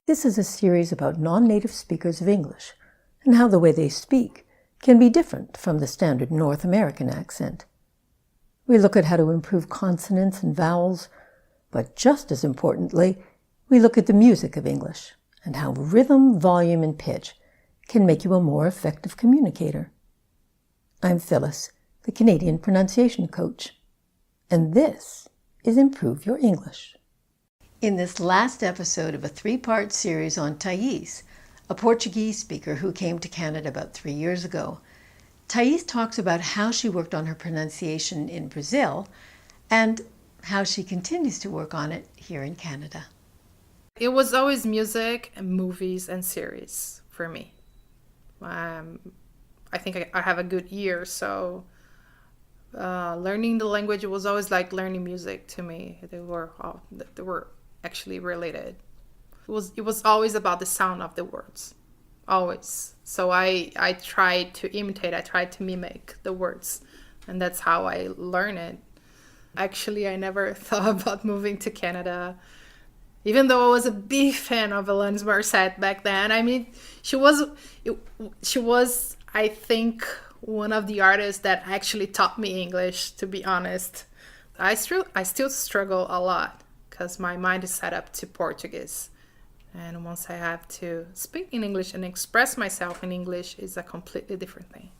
This is a series about non-native speakers of English and how the way they speak can be different from the standard North American accent. We look at how to improve consonants and vowels, but just as importantly, we look at the music of English and how rhythm, volume, and pitch can make you a more effective communicator. I'm Phyllis, the Canadian pronunciation coach, and this is Improve Your English. In this last episode of a three-part series on Thais, a Portuguese speaker who came to Canada about 3 years ago, Thais talks about how she worked on her pronunciation in Brazil and how she continues to work on it here in Canada. It was always music and movies and series for me. I think I have a good ear, so learning the language was always like learning music to me. They were actually related. It was always about the sound of the words, always. So I tried to imitate, I tried to mimic the words, and that's how I learned it. Actually, I never thought about moving to Canada, even though I was a big fan of Alanis Morissette back then. I mean, she was, I think, one of the artists that actually taught me English, to be honest. I still struggle a lot because my mind is set up to Portuguese. And once I have to speak in English and express myself in English, is a completely different thing.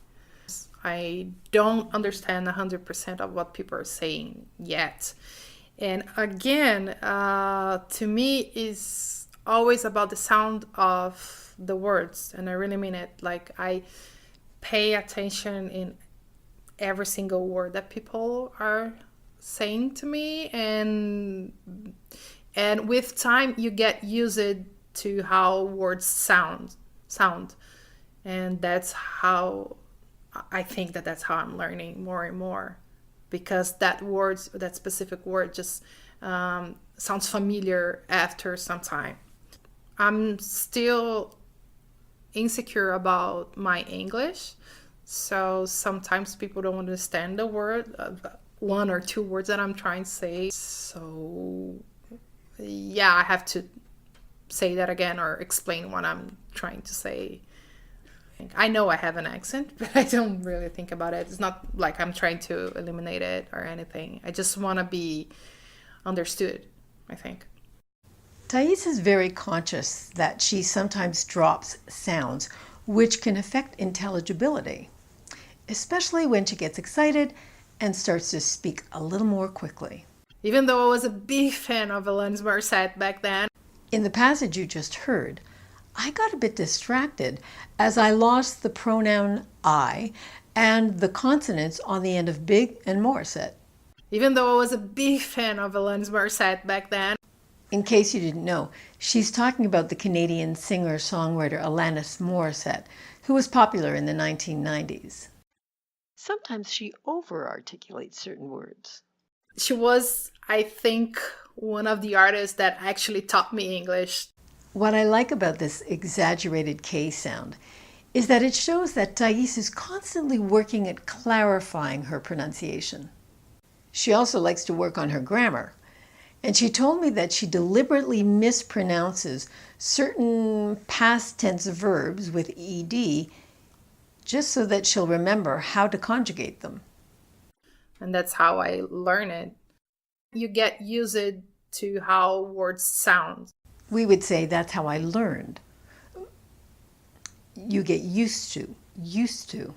I don't understand 100% of what people are saying yet. And again, to me, is always about the sound of the words. And I really mean it. Like, I pay attention in every single word that people are saying to me, and with time you get used to how words sound, and that's how I think that's how I'm learning more and more, because that specific word just sounds familiar after some time. I'm still insecure about my English, so sometimes people don't understand the word, one or two words that I'm trying to say. So yeah, I have to say that again or explain what I'm trying to say. I know I have an accent, but I don't really think about it. It's not like I'm trying to eliminate it or anything. I just want to be understood, I think. Thais is very conscious that she sometimes drops sounds which can affect intelligibility, especially when she gets excited and starts to speak a little more quickly. Even though I was a big fan of Alanis Morissette back then. In the passage you just heard, I got a bit distracted as I lost the pronoun I and the consonants on the end of big and Morissette. Even though I was a big fan of Alanis Morissette back then. In case you didn't know, she's talking about the Canadian singer-songwriter Alanis Morissette, who was popular in the 1990s. Sometimes she over-articulates certain words. She was, I think, one of the artists that actually taught me English. What I like about this exaggerated K sound is that it shows that Thais is constantly working at clarifying her pronunciation. She also likes to work on her grammar, and she told me that she deliberately mispronounces certain past tense verbs with ed just so that she'll remember how to conjugate them. And that's how I learn it. You get used to how words sound. We would say that's how I learned. You get used to.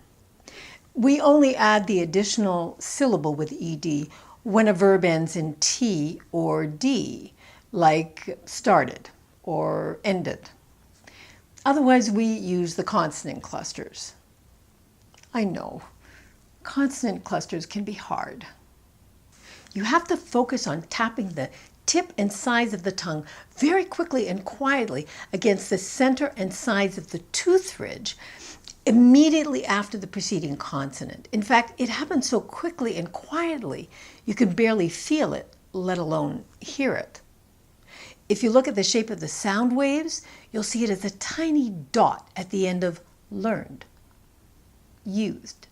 We only add the additional syllable with ed when a verb ends in T or D, like started or ended. Otherwise, we use the consonant clusters. I know, consonant clusters can be hard. You have to focus on tapping the tip and sides of the tongue very quickly and quietly against the center and sides of the tooth ridge immediately after the preceding consonant. In fact, it happens so quickly and quietly, you can barely feel it, let alone hear it. If you look at the shape of the sound waves, you'll see it as a tiny dot at the end of learned, used.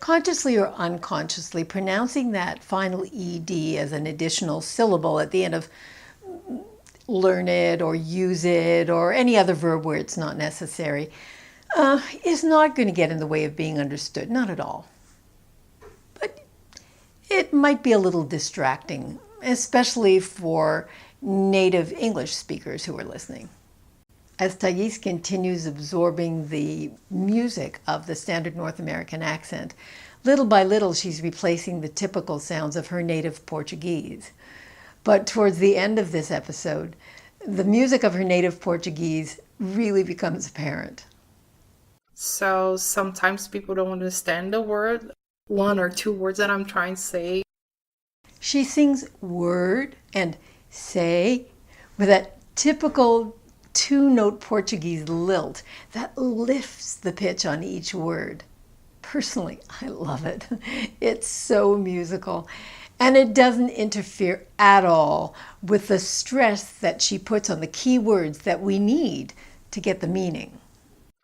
Consciously or unconsciously, pronouncing that final ed as an additional syllable at the end of learn it or use it or any other verb where it's not necessary is not going to get in the way of being understood, not at all. But it might be a little distracting, especially for native English speakers who are listening. As Thais continues absorbing the music of the standard North American accent, little by little she's replacing the typical sounds of her native Portuguese. But towards the end of this episode, the music of her native Portuguese really becomes apparent. So sometimes people don't understand the word, one or two words that I'm trying to say. She sings word and say with that typical two-note Portuguese lilt that lifts the pitch on each word. Personally, I love it. It's so musical. And it doesn't interfere at all with the stress that she puts on the key words that we need to get the meaning.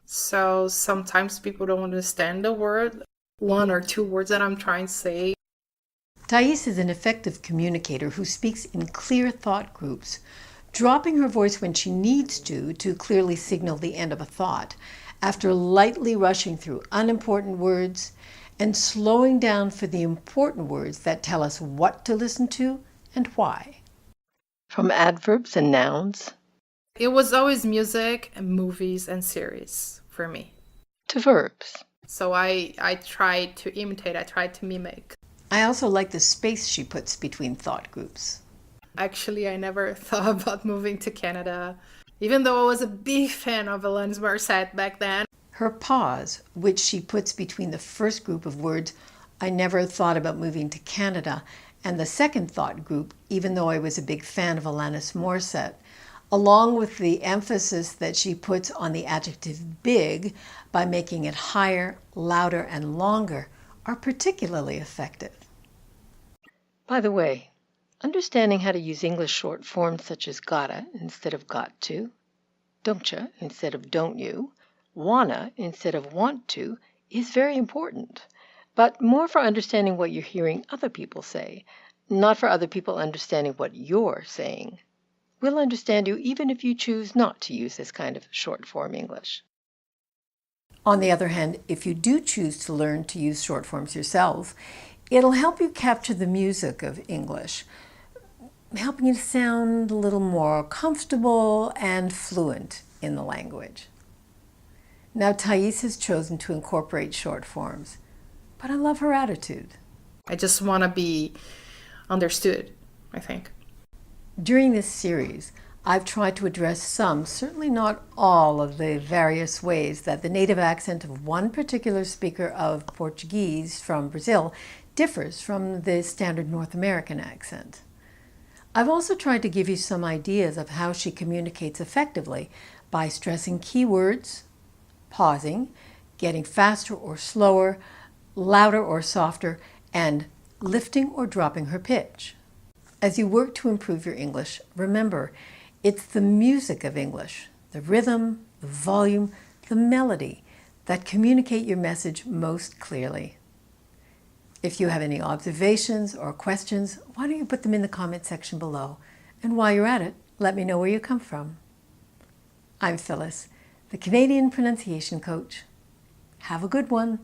So sometimes people don't understand the word, one or two words that I'm trying to say. Thais is an effective communicator who speaks in clear thought groups, dropping her voice when she needs to clearly signal the end of a thought, after lightly rushing through unimportant words and slowing down for the important words that tell us what to listen to and why. From adverbs and nouns It was always music and movies and series for me. to verbs. So I tried to imitate, I tried to mimic. I also like the space she puts between thought groups. Actually, I never thought about moving to Canada, even though I was a big fan of Alanis Morissette back then. Her pause, which she puts between the first group of words, I never thought about moving to Canada, and the second thought group, even though I was a big fan of Alanis Morissette, along with the emphasis that she puts on the adjective big by making it higher, louder, and longer, are particularly effective. By the way, understanding how to use English short forms such as gotta instead of got to, don'tcha instead of don't you, wanna instead of want to is very important, but more for understanding what you're hearing other people say, not for other people understanding what you're saying. We'll understand you even if you choose not to use this kind of short form English. On the other hand, if you do choose to learn to use short forms yourself, it'll help you capture the music of English, helping you to sound a little more comfortable and fluent in the language. Now, Thais has chosen to incorporate short forms, but I love her attitude. I just want to be understood, I think. During this series, I've tried to address some, certainly not all, of the various ways that the native accent of one particular speaker of Portuguese from Brazil differs from the standard North American accent. I've also tried to give you some ideas of how she communicates effectively by stressing keywords, pausing, getting faster or slower, louder or softer, and lifting or dropping her pitch. As you work to improve your English, remember, it's the music of English, the rhythm, the volume, the melody that communicate your message most clearly. If you have any observations or questions, why don't you put them in the comment section below? And while you're at it, let me know where you come from. I'm Phyllis, the Canadian pronunciation coach. Have a good one.